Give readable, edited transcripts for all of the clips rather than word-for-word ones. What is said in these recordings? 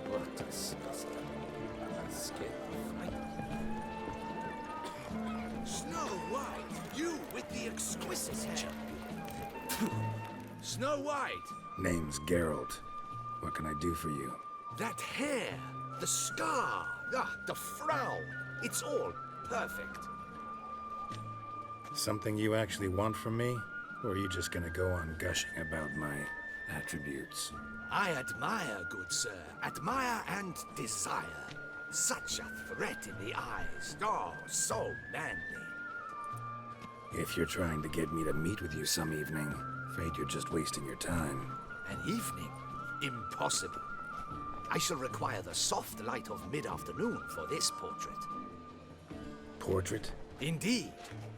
What disgusting. Scared me. Snow White, you with the exquisite hair. Snow White! Name's Geralt. What can I do for you? That hair, the scar, the frown, it's all perfect. Something you actually want from me? Or are you just gonna go on gushing about my attributes? I admire, good sir, admire and desire. Such a threat in the eyes, oh, so manly. If you're trying to get me to meet with you some evening, afraid you're just wasting your time. An evening? Impossible. I shall require the soft light of mid-afternoon for this portrait. Portrait? Indeed.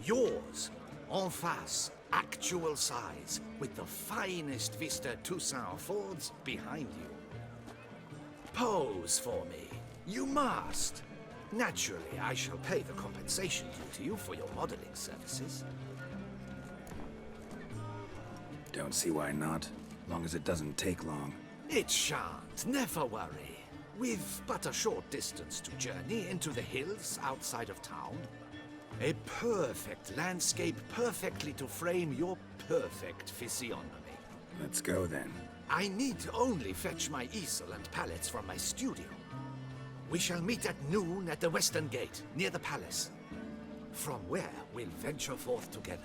Yours. En face. Actual size. With the finest Vista Toussaint affords behind you. Pose for me. You must. Naturally, I shall pay the compensation due to you for your modeling services. Don't see why not. Long as it doesn't take long. It shan't, never worry. We've but a short distance to journey into the hills outside of town. A perfect landscape perfectly to frame your perfect physiognomy. Let's go then. I need only fetch my easel and palettes from my studio. We shall meet at noon at the western gate, near the palace. From where we'll venture forth together.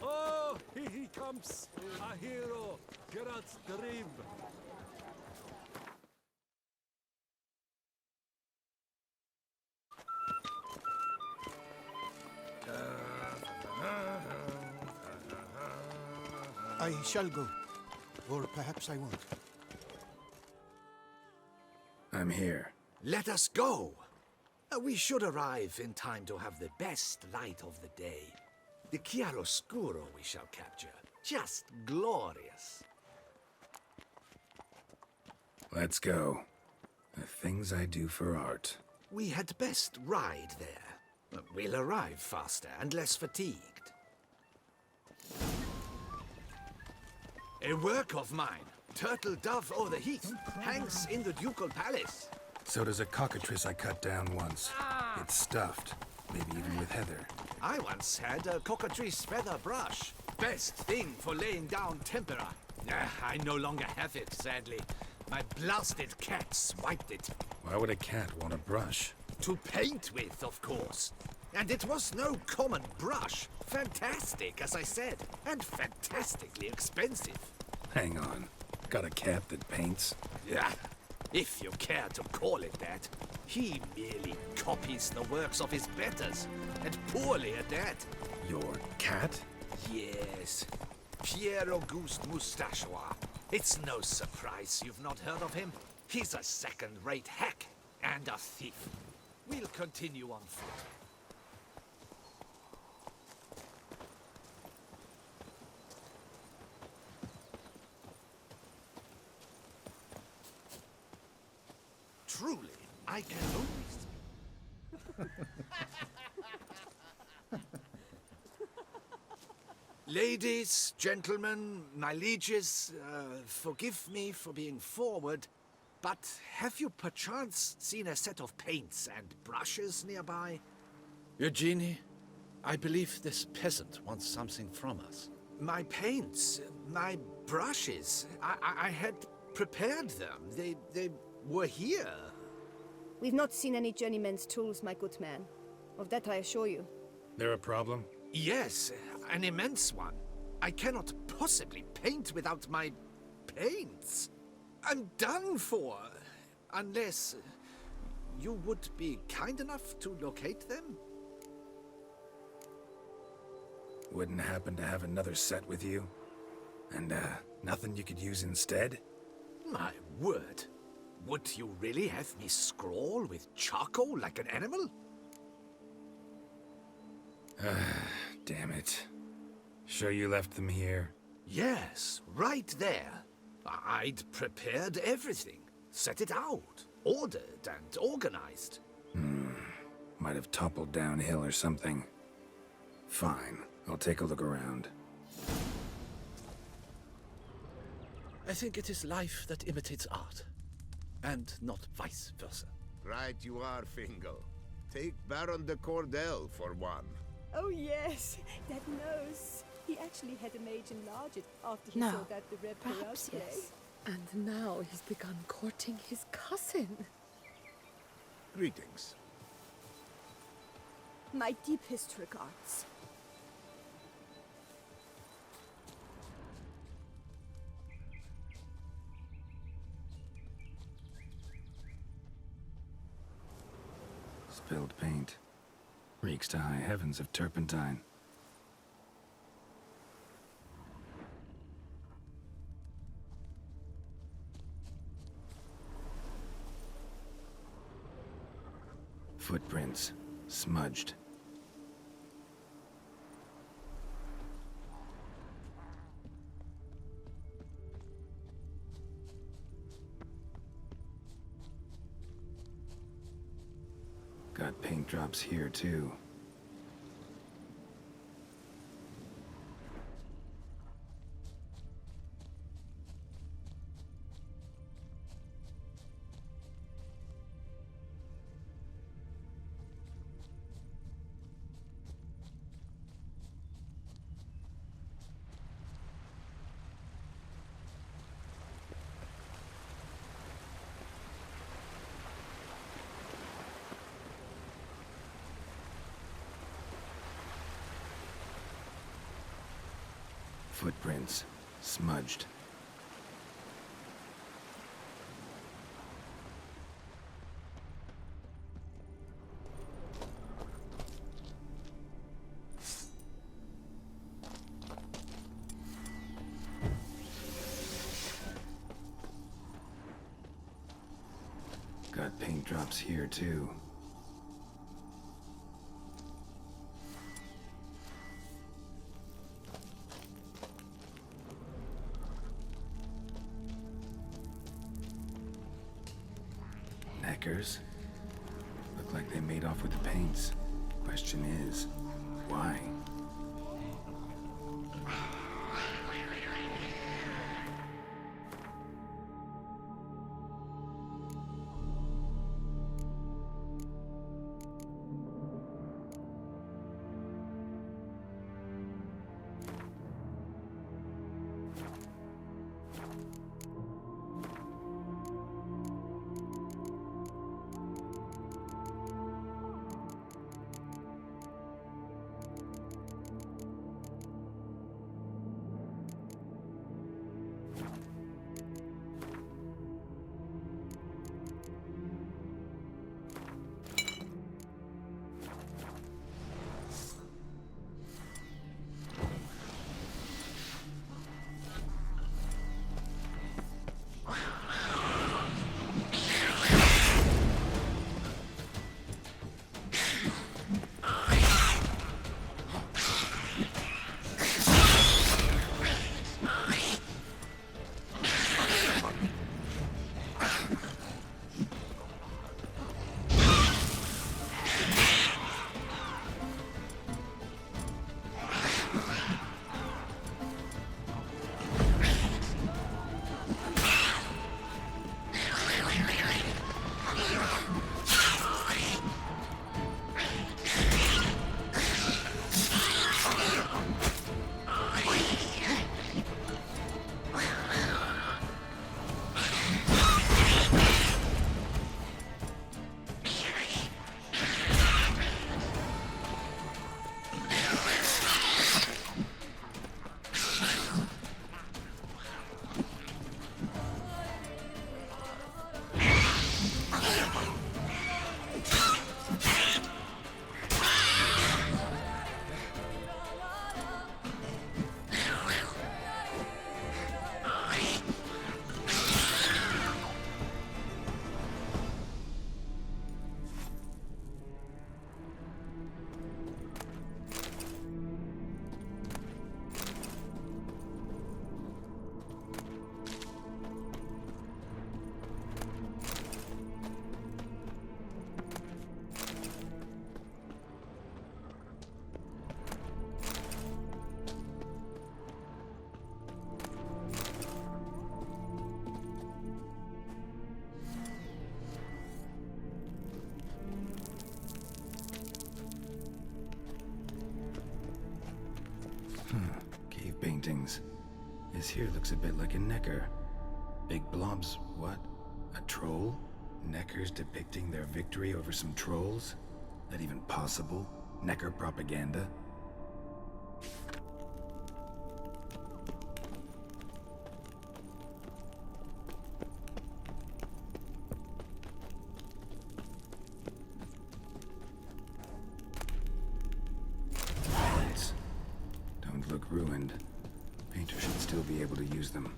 Oh, here he comes, a hero, Geralt of Rivia. I shall go. Or perhaps I won't. I'm here. Let us go! We should arrive in time to have the best light of the day. The chiaroscuro we shall capture. Just glorious. Let's go. The things I do for art. We had best ride there. We'll arrive faster and less fatigued. A work of mine, Turtle Dove O'er the Heath, hangs in the ducal palace. So does a cockatrice I cut down once. It's stuffed, maybe even with heather. I once had a cockatrice feather brush. Best thing for laying down tempera. I no longer have it, sadly. My blasted cat swiped it. Why would a cat want a brush? To paint with, of course. And it was no common brush. Fantastic, as I said, and fantastically expensive. Hang on. Got a cat that paints? Yeah, if you care to call it that. He merely copies the works of his betters, and poorly at that. Your cat? Yes, Pierre Auguste Moustachois. It's no surprise you've not heard of him. He's a second-rate hack and a thief. We'll continue on foot. Truly, I can only speak. Ladies, gentlemen, my lieges, forgive me for being forward, but have you perchance seen a set of paints and brushes nearby? Eugenie, I believe this peasant wants something from us. My paints, my brushes, I had prepared them. They were here. We've not seen any journeyman's tools, my good man. Of that I assure you. There a problem? Yes, an immense one. I cannot possibly paint without my paints. I'm done for. Unless you would be kind enough to locate them? Wouldn't happen to have another set with you? And, nothing you could use instead? My word. Would you really have me scrawl with charcoal like an animal? Damn it. Sure you left them here? Yes, right there. I'd prepared everything, set it out, ordered and organized. Might have toppled downhill or something. Fine, I'll take a look around. I think it is life that imitates art, and not vice versa. Right you are, Fingal. Take Baron de Cordel for one. Oh yes, that nose. He actually had a mage enlarge it after he No, saw that the Red Perhaps Perel yes. And now he's begun courting his cousin. Greetings. My deepest regards. Spilled paint. Reeks to high heavens of turpentine. Footprints. Smudged. Got paint drops here, too. Footprints. Smudged. Got paint drops here, too. Neckers. Look like they made off with the paints. Question is, why? Cave paintings. This here looks a bit like a necker. Big blobs, what? A troll? Neckers depicting their victory over some trolls? That even possible? Necker propaganda? Plants. Don't look ruined. Painter should still be able to use them.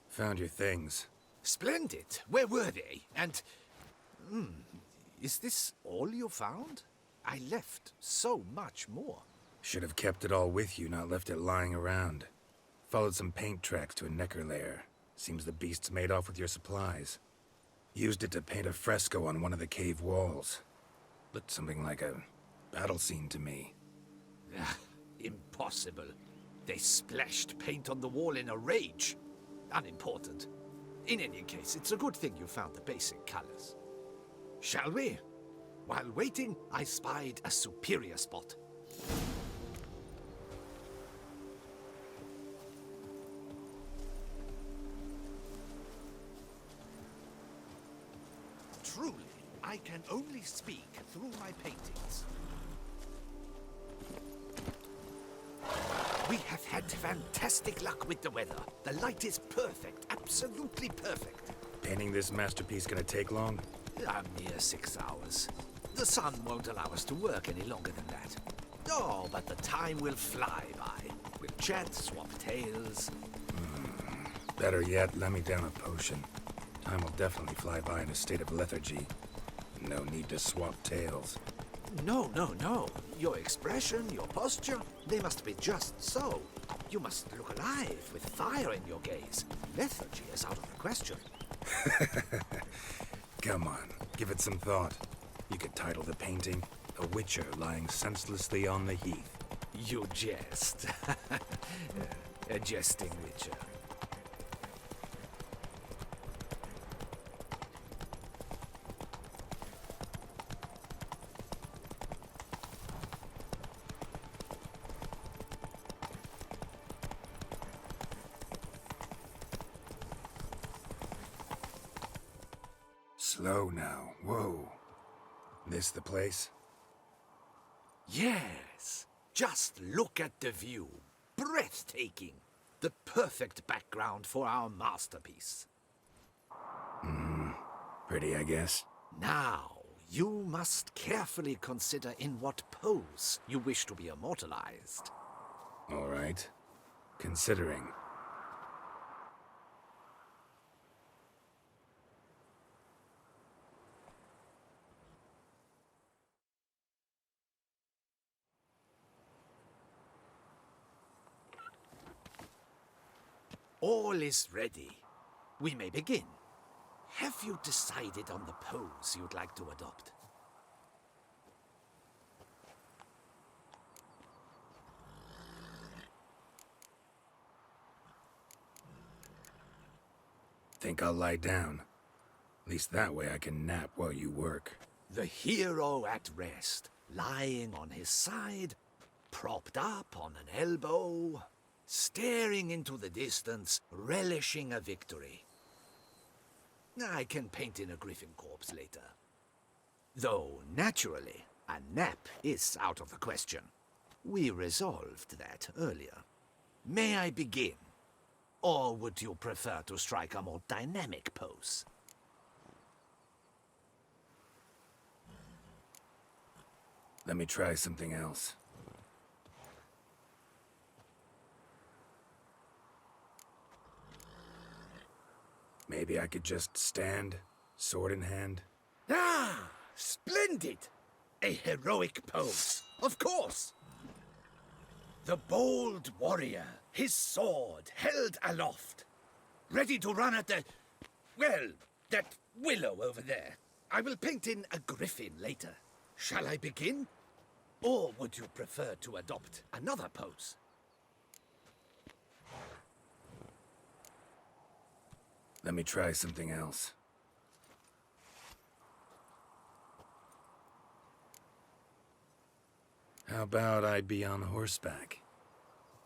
Found your things. Splendid. Where were they? And... is this all you found? I left so much more. Should have kept it all with you, not left it lying around. Followed some paint tracks to a necker lair. Seems the beast's made off with your supplies. Used it to paint a fresco on one of the cave walls. Looked something like a battle scene to me. Impossible. They splashed paint on the wall in a rage. Unimportant. In any case, it's a good thing you found the basic colors. Shall we? While waiting, I spied a superior spot. Truly, I can only speak through my paintings. We have had fantastic luck with the weather. The light is perfect, absolutely perfect. Painting this masterpiece gonna take long? A mere 6 hours. The sun won't allow us to work any longer than that. Oh, but the time will fly by. We'll chat, swap tales. Better yet, let me down a potion. Time will definitely fly by in a state of lethargy. No need to swap tales. No. Your expression, your posture, they must be just so. You must look alive with fire in your gaze. Lethargy is out of the question. Come on, give it some thought. You could title the painting, A Witcher Lying Senselessly on the Heath. You jest. A jesting witcher. Slow now, whoa. This the place? Yes. Just look at the view. Breathtaking. The perfect background for our masterpiece. Pretty, I guess. Now, you must carefully consider in what pose you wish to be immortalized. All right. Considering. All is ready. We may begin. Have you decided on the pose you'd like to adopt? Think I'll lie down. At least that way I can nap while you work. The hero at rest, lying on his side, propped up on an elbow, staring into the distance, relishing a victory. I can paint in a griffin corpse later. Though, naturally, a nap is out of the question. We resolved that earlier. May I begin? Or would you prefer to strike a more dynamic pose? Let me try something else. Maybe I could just stand, sword in hand. Ah, splendid! A heroic pose, of course! The bold warrior, his sword held aloft, ready to run at that willow over there. I will paint in a griffin later. Shall I begin? Or would you prefer to adopt another pose? Let me try something else. How about I be on horseback?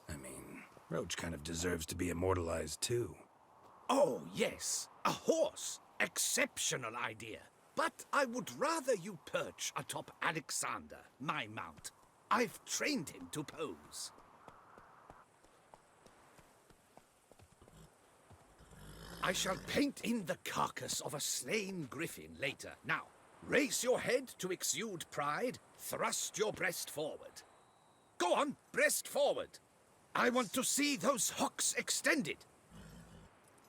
I mean, Roach kind of deserves to be immortalized too. Oh, yes, a horse. Exceptional idea. But I would rather you perch atop Alexander, my mount. I've trained him to pose. I shall paint in the carcass of a slain griffin later. Now, raise your head to exude pride, thrust your breast forward. Go on, breast forward. I want to see those hocks extended.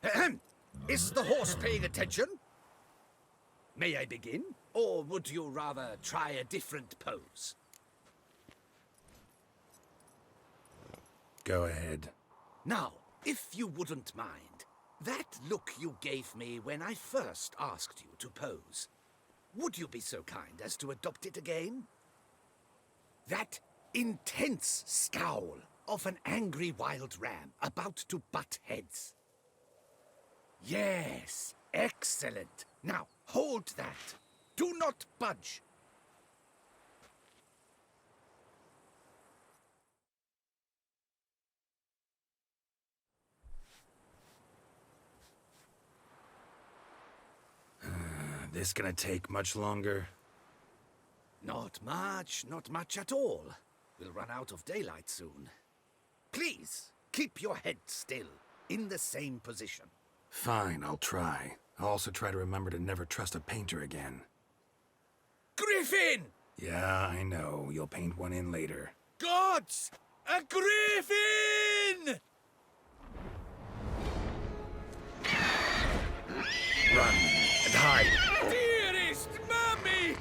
Ahem. Is the horse paying attention? May I begin? Or would you rather try a different pose? Go ahead. Now, if you wouldn't mind, that look you gave me when I first asked you to pose, would you be so kind as to adopt it again? That intense scowl of an angry wild ram about to butt heads. Yes, excellent. Now, hold that. Do not budge. This gonna take much longer? Not much at all. We'll run out of daylight soon. Please, keep your head still, in the same position. Fine, I'll try. I'll also try to remember to never trust a painter again. Griffin! Yeah, I know. You'll paint one in later. Gods! A griffin! Run and hide! Dearest Mummy!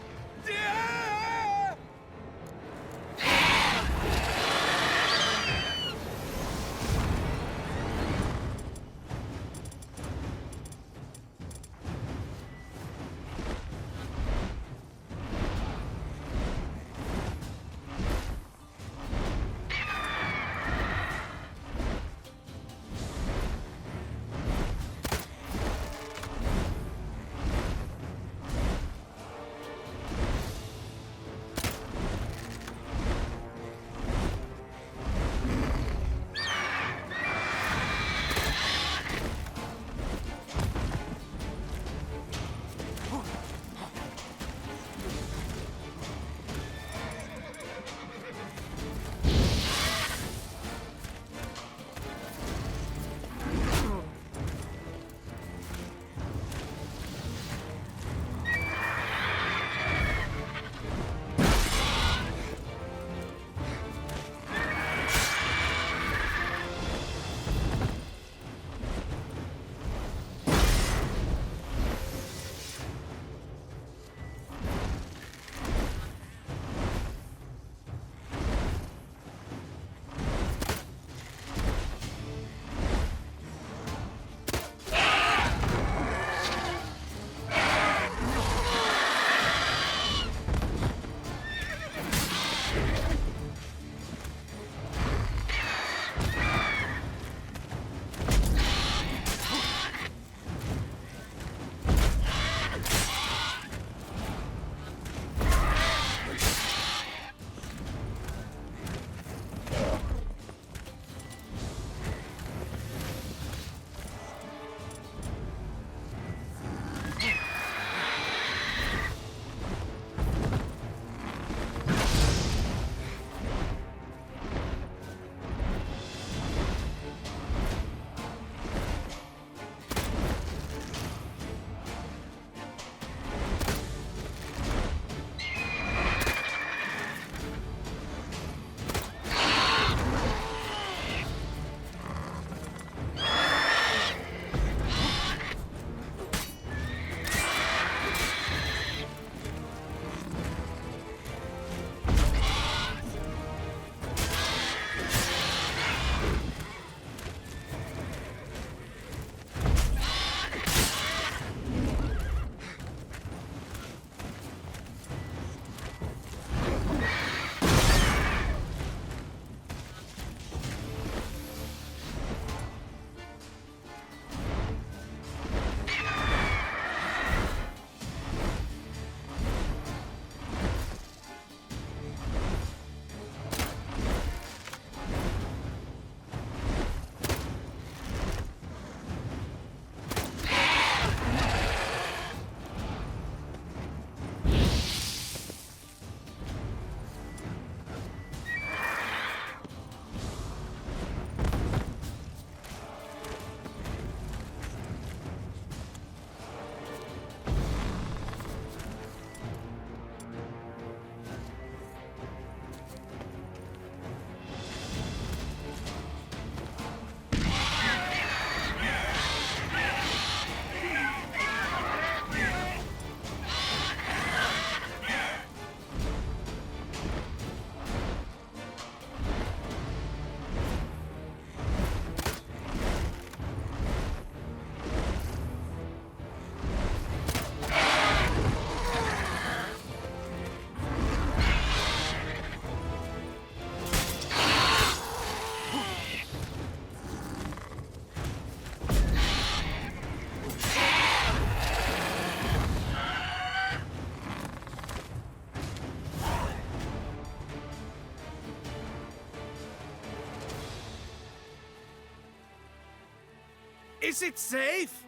Is it safe?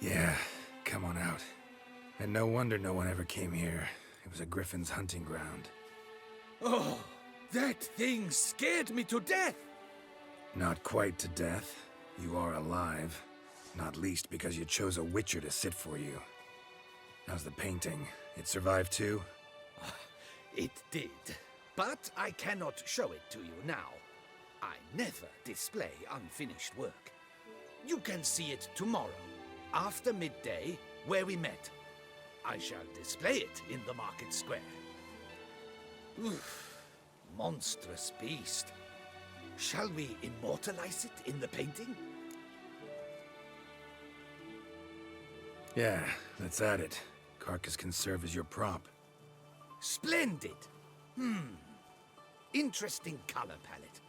Yeah, come on out. And no wonder no one ever came here. It was a griffin's hunting ground. Oh, that thing scared me to death. Not quite to death. You are alive. Not least because you chose a witcher to sit for you. How's the painting? It survived too? It did. But I cannot show it to you now. I never display unfinished work. You can see it tomorrow, after midday, where we met. I shall display it in the market square. Oof, monstrous beast. Shall we immortalize it in the painting? Yeah, let's add it. Carcass can serve as your prop. Splendid! Interesting color palette.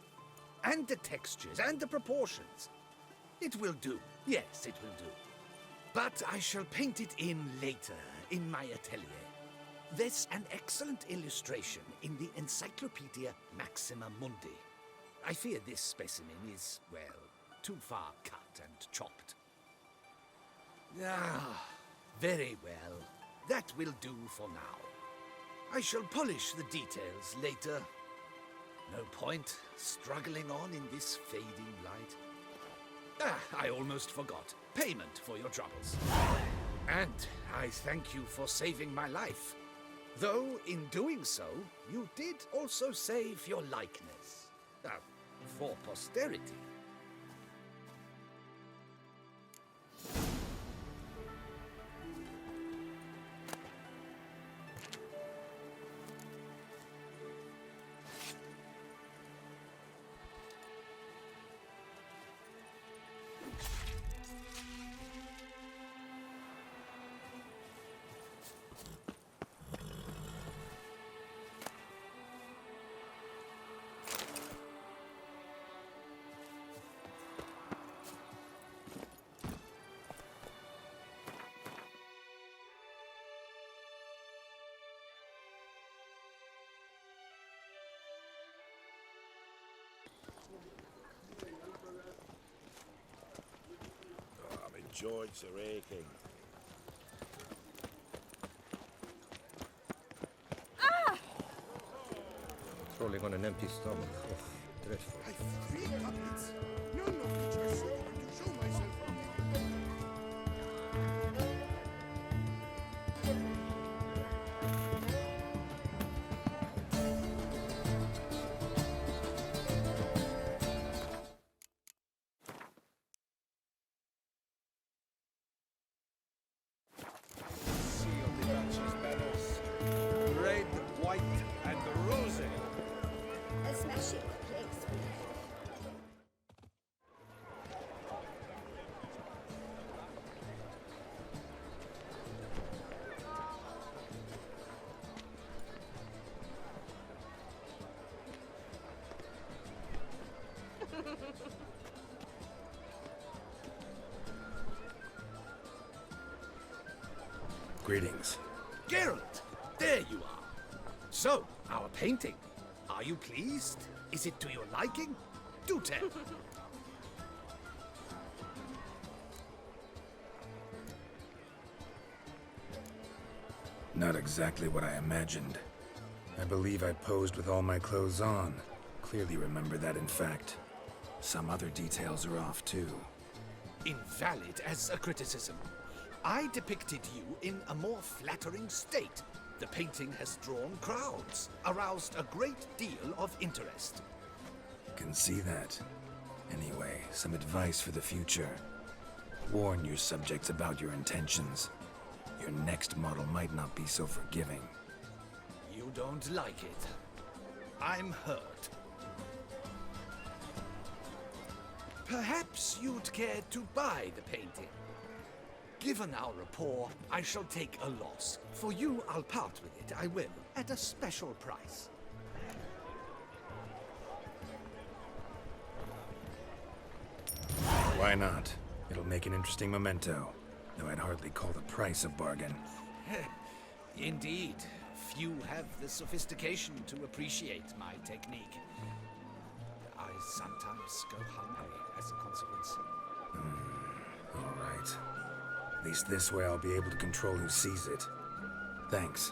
And the textures and the proportions. It will do. Yes, it will do. But I shall paint it in later, in my atelier. There's an excellent illustration in the Encyclopedia Maxima Mundi. I fear this specimen is, well, too far cut and chopped. Ah, very well. That will do for now. I shall polish the details later. No point struggling on in this fading light. Ah, I almost forgot. Payment for your troubles. And I thank you for saving my life. Though, in doing so, you did also save your likeness. For posterity. My joints are aching. Crawling on an empty stomach. Oh, dreadful. I have 3 puppets, none of which are sure to show myself. Sea of the Duchess banners. Red, white, and rosy. A smashing place. Greetings. Geralt, there you are. So, our painting. Are you pleased? Is it to your liking? Do tell. Not exactly what I imagined. I believe I posed with all my clothes on. Clearly remember that, in fact. Some other details are off, too. Invalid as a criticism. I depicted you in a more flattering state. The painting has drawn crowds, aroused a great deal of interest. Can see that. Anyway, some advice for the future. Warn your subjects about your intentions. Your next model might not be so forgiving. You don't like it. I'm hurt. Perhaps you'd care to buy the painting. Given our rapport, I shall take a loss. For you, I'll part with it, I will, at a special price. Why not? It'll make an interesting memento. Though I'd hardly call the price a bargain. Indeed, few have the sophistication to appreciate my technique. I sometimes go hungry as a consequence. At least this way I'll be able to control who sees it. Thanks.